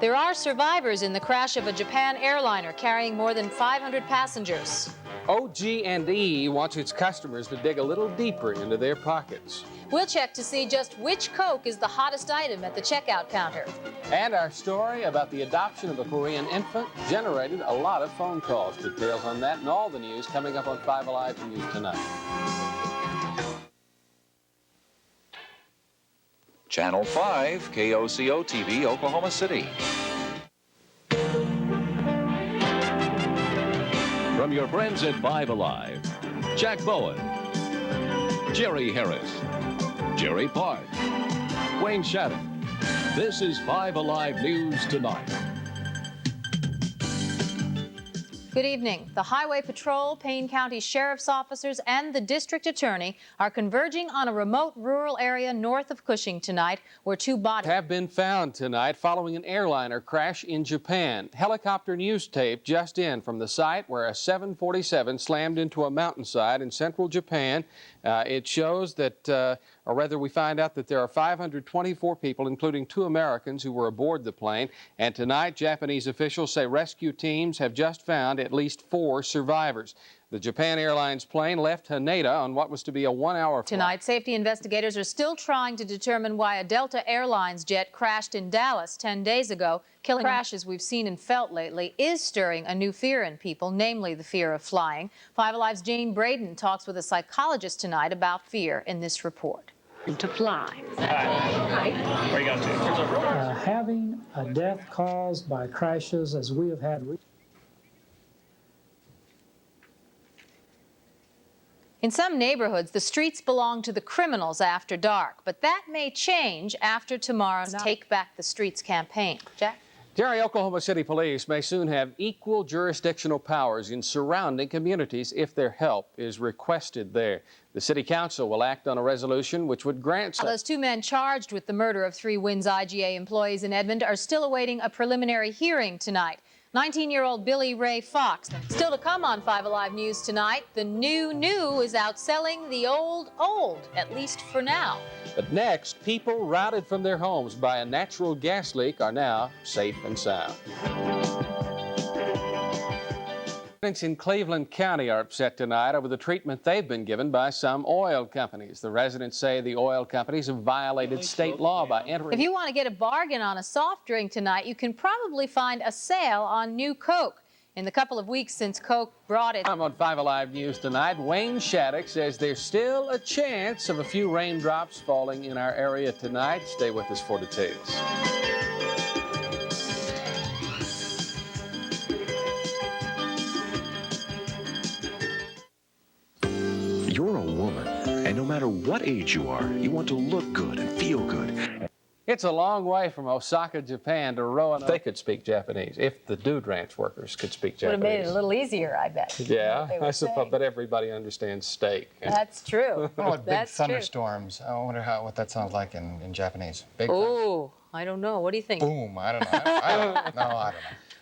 There are survivors in the crash of a Japan airliner carrying more than 500 passengers. OG&E wants its customers to dig a little deeper into their pockets. We'll check to see just which Coke is the hottest item at the checkout counter. And our story about the adoption of a Korean infant generated a lot of phone calls. Details on that and all the news coming up on 5 Alive News tonight. Channel 5, KOCO TV, Oklahoma City. From your friends at 5 Alive, Jack Bowen, Jerry Harris, Jerry Park, Wayne Shattuck. This is 5 Alive News Tonight. Good evening. The Highway Patrol, Payne County Sheriff's officers, and the District Attorney are converging on a remote rural area north of Cushing tonight where two bodies have been found tonight following an airliner crash in Japan. Helicopter news tape just in from the site where a 747 slammed into a mountainside in central Japan. It shows that, or rather we find out that there are 524 people, including 2 Americans, who were aboard the plane. And tonight, Japanese officials say rescue teams have just found at least 4 survivors. The Japan Airlines plane left Haneda on what was to be a 1-hour flight. Tonight, safety investigators are still trying to determine why a Delta Airlines jet crashed in Dallas 10 days ago. Killing crashes we've seen and felt lately is stirring a new fear in people, namely the fear of flying. 5 Alive's Jane Braden talks with a psychologist tonight about fear in this report. To fly. Where are you going to? Having a death caused by crashes, as we have had. In some neighborhoods, the streets belong to the criminals after dark, but that may change after tomorrow's Take Back the Streets campaign. Jack? Jerry, Oklahoma City Police may soon have equal jurisdictional powers in surrounding communities if their help is requested there. The City Council will act on a resolution which would grant... Those 2 men charged with the murder of 3 WINS IGA employees in Edmond are still awaiting a preliminary hearing tonight. 19-year-old Billy Ray Fox. Still to come on 5 Alive News tonight, the new is outselling the old, at least for now. But next, people routed from their homes by a natural gas leak are now safe and sound. Residents in Cleveland County are upset tonight over the treatment they've been given by some oil companies. The residents say the oil companies have violated state law by entering... If you want to get a bargain on a soft drink tonight, you can probably find a sale on new Coke. In the couple of weeks since Coke brought it... I'm on 5 Alive News tonight. Wayne Shattuck says there's still a chance of a few raindrops falling in our area tonight. Stay with us for details. You're a woman, and no matter what age you are, you want to look good and feel good. It's a long way from Osaka, Japan to Roanoke. They could speak Japanese, if the Dude Ranch workers could speak Japanese. Would have made it a little easier, I bet. Yeah, I suppose, but everybody understands steak. That's true. Oh, with big thunderstorms. I wonder what that sounds like in Japanese. Big Oh, I don't know. What do you think? Boom. I don't know. I don't know.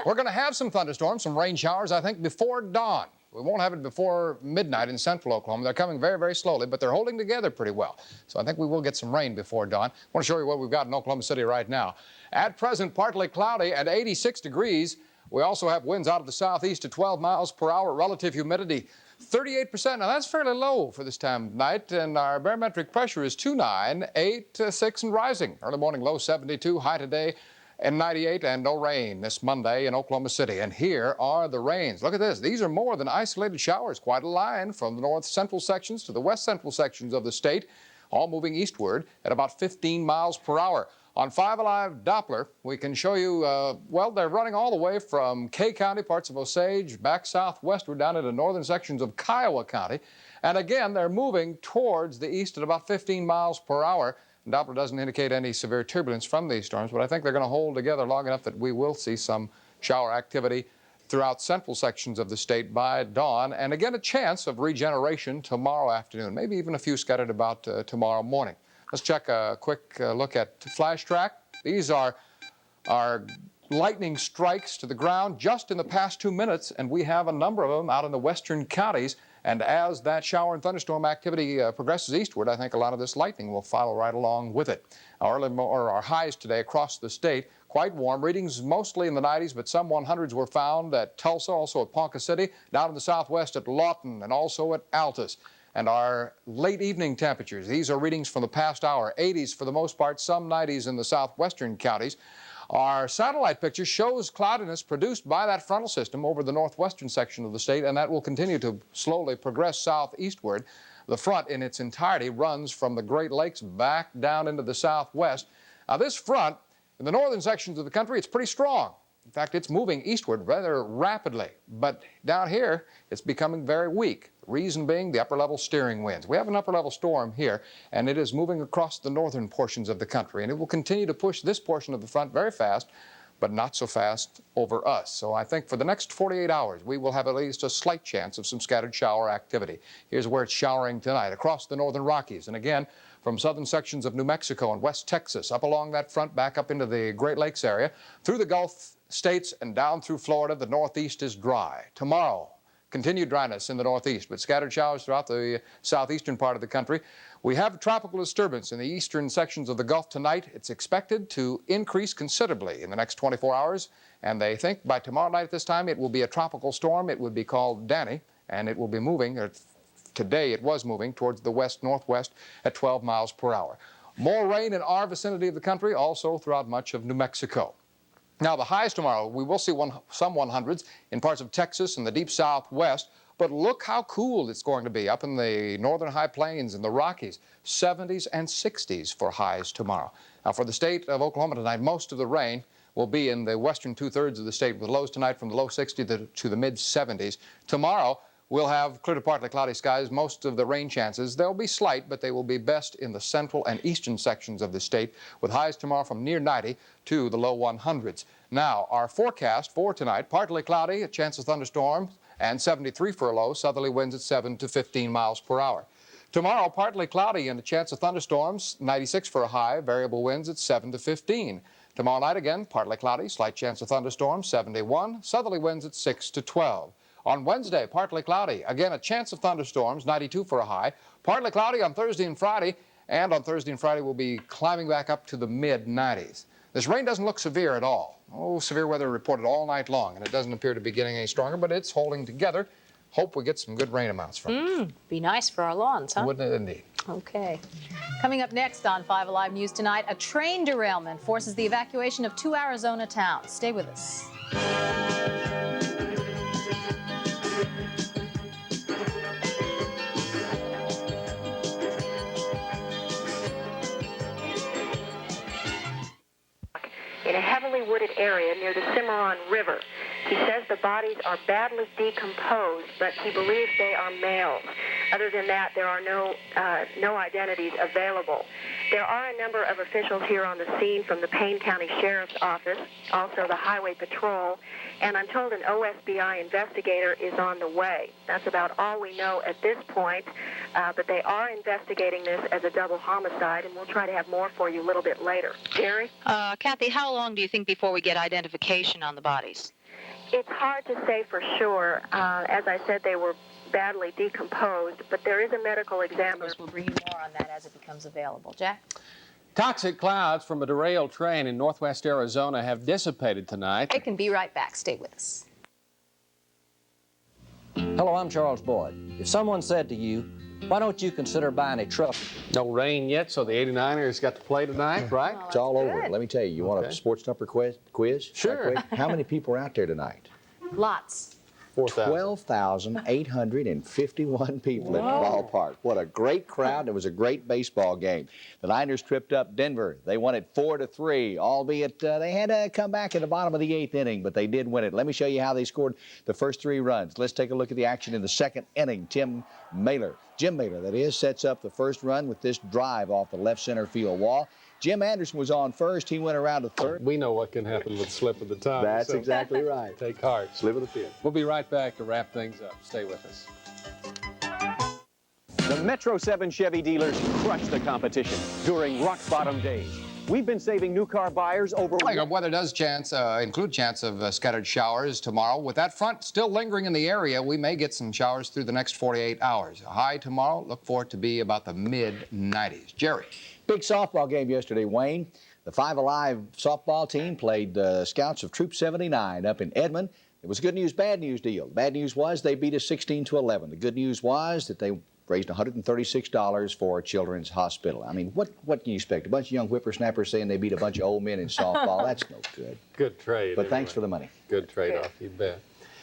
We're going to have some thunderstorms, some rain showers, I think, before dawn. We won't have it before midnight in central Oklahoma. They're coming very, very slowly, but they're holding together pretty well. So I think we will get some rain before dawn. I want to show you what we've got in Oklahoma City right now. At present, partly cloudy at 86 degrees. We also have winds out of the southeast at 12 miles per hour. Relative humidity, 38%. Now, that's fairly low for this time of night, and our barometric pressure is 298.6 and rising. Early morning low 72, high today and 98, and no rain this Monday in Oklahoma City. And here are the rains. Look at this. These are more than isolated showers. Quite a line from the north central sections to the west central sections of the state, all moving eastward at about 15 miles per hour. On 5 Alive Doppler, we can show you, well, they're running all the way from K County, parts of Osage, back southwestward down into northern sections of Kiowa County. And again, they're moving towards the east at about 15 miles per hour. Doppler doesn't indicate any severe turbulence from these storms, but I think they're going to hold together long enough that we will see some shower activity throughout central sections of the state by dawn, and again a chance of regeneration tomorrow afternoon, maybe even a few scattered about tomorrow morning. Let's check a quick look at flash track. These are lightning strikes to the ground just in the past 2 minutes, and we have a number of them out in the western counties. And as that shower and thunderstorm activity progresses eastward, I think a lot of this lightning will follow right along with it. Our highs today across the state, quite warm. Readings mostly in the 90s, but some 100s were found at Tulsa, also at Ponca City, down in the southwest at Lawton, and also at Altus. And our late evening temperatures, these are readings from the past hour, 80s for the most part, some 90s in the southwestern counties. Our satellite picture shows cloudiness produced by that frontal system over the northwestern section of the state, and that will continue to slowly progress southeastward. The front in its entirety runs from the Great Lakes back down into the southwest. Now, this front, in the northern sections of the country, it's pretty strong. In fact, it's moving eastward rather rapidly. But down here, it's becoming very weak. The reason being the upper-level steering winds. We have an upper-level storm here, and it is moving across the northern portions of the country. And it will continue to push this portion of the front very fast, but not so fast over us. So I think for the next 48 hours, we will have at least a slight chance of some scattered shower activity. Here's where it's showering tonight across the northern Rockies. And again, from southern sections of New Mexico and West Texas, up along that front, back up into the Great Lakes area, through the Gulf states and down through Florida, the northeast is dry. Tomorrow, continued dryness in the northeast, but scattered showers throughout the southeastern part of the country. We have a tropical disturbance in the eastern sections of the Gulf tonight. It's expected to increase considerably in the next 24 hours, and they think by tomorrow night at this time it will be a tropical storm. It would be called Danny, and it will be moving, or today it was moving, towards the west-northwest at 12 miles per hour. More rain in our vicinity of the country, also throughout much of New Mexico. Now, the highs tomorrow, we will see some 100s in parts of Texas and the deep southwest, but look how cool it's going to be up in the northern high plains and the Rockies. 70s and 60s for highs tomorrow. Now, for the state of Oklahoma tonight, most of the rain will be in the western two-thirds of the state, with lows tonight from the low 60s to the mid-70s. Tomorrow, we'll have clear to partly cloudy skies. Most of the rain chances, they'll be slight, but they will be best in the central and eastern sections of the state, with highs tomorrow from near 90 to the low 100s. Now, our forecast for tonight, partly cloudy, a chance of thunderstorms, and 73 for a low, southerly winds at 7 to 15 miles per hour. Tomorrow, partly cloudy and a chance of thunderstorms, 96 for a high, variable winds at 7 to 15. Tomorrow night again, partly cloudy, slight chance of thunderstorms, 71, southerly winds at 6 to 12. On Wednesday, partly cloudy, again a chance of thunderstorms, 92 for a high, partly cloudy on Thursday and Friday, and on Thursday and Friday we'll be climbing back up to the mid-90s. This rain doesn't look severe at all. Oh, severe weather reported all night long, and it doesn't appear to be getting any stronger, but it's holding together. Hope we get some good rain amounts from it. Be nice for our lawns, huh? Wouldn't it indeed? Okay. Coming up next on 5 Alive News tonight, a train derailment forces the evacuation of 2 Arizona towns. Stay with us. In a heavily wooded area near the Cimarron River. He says the bodies are badly decomposed, but he believes they are males. Other than that, there are no identities available. There are a number of officials here on the scene from the Payne County Sheriff's Office, also the Highway Patrol, and I'm told an OSBI investigator is on the way. That's about all we know at this point, but they are investigating this as a double homicide, and we'll try to have more for you a little bit later. Jerry? Kathy, how long do you think before we get identification on the bodies? It's hard to say for sure. As I said, they were badly decomposed, but there is a medical examiner. We'll bring you more on that as it becomes available. Jack? Toxic clouds from a derailed train in northwest Arizona have dissipated tonight. I can be right back. Stay with us. Hello, I'm Charles Boyd. If someone said to you, why don't you consider buying a truck? No rain yet, so the 89ers got to play tonight, right? Oh, It's all good. over. Let me tell you, you want a sports number quiz? Sure. Right quick? How many people are out there tonight? Lots. 12,851 people at the ballpark. What a great crowd. It was a great baseball game. The Niners tripped up Denver. They won it 4-3, albeit they had to come back in the bottom of the 8th inning, but they did win it. Let me show you how they scored the first 3 runs. Let's take a look at the action in the 2nd inning. Jim Mailer, that is, sets up the first run with this drive off the left center field wall. Jim Anderson was on first. He went around to third. We know what can happen with slip of the tongue. That's exactly right. Take heart. Slip of the pen. We'll be right back to wrap things up. Stay with us. The Metro 7 Chevy dealers crushed the competition during rock-bottom days. We've been saving new car buyers over... Our weather does include chance of scattered showers tomorrow. With that front still lingering in the area, we may get some showers through the next 48 hours. A high tomorrow, look for it to be about the mid-90s. Jerry. Big softball game yesterday, Wayne. The Five Alive softball team played the Scouts of Troop 79 up in Edmond. It was a good news, bad news deal. The bad news was they beat us 16-11. The good news was that they raised $136 for Children's Hospital. I mean, what can you expect? A bunch of young whippersnappers saying they beat a bunch of old men in softball. That's no good. Good trade. But thanks for the money. Good trade-off, you bet.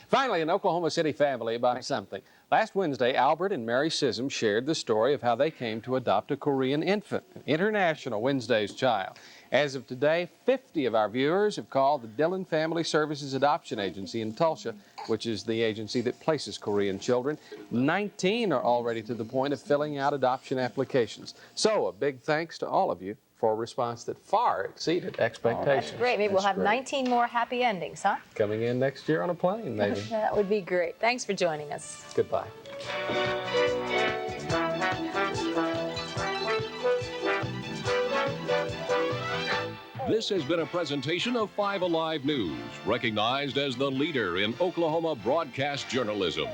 Finally, an Oklahoma City family about something. Last Wednesday, Albert and Mary Sissom shared the story of how they came to adopt a Korean infant, an International Wednesday's child. As of today, 50 of our viewers have called the Dillon Family Services Adoption Agency in Tulsa, which is the agency that places Korean children. 19 are already to the point of filling out adoption applications. So a big thanks to all of you for a response that far exceeded expectations. That's great. Maybe we'll have 19 more happy endings, huh? Coming in next year on a plane, maybe. That would be great. Thanks for joining us. Goodbye. This has been a presentation of 5 Alive News, recognized as the leader in Oklahoma broadcast journalism.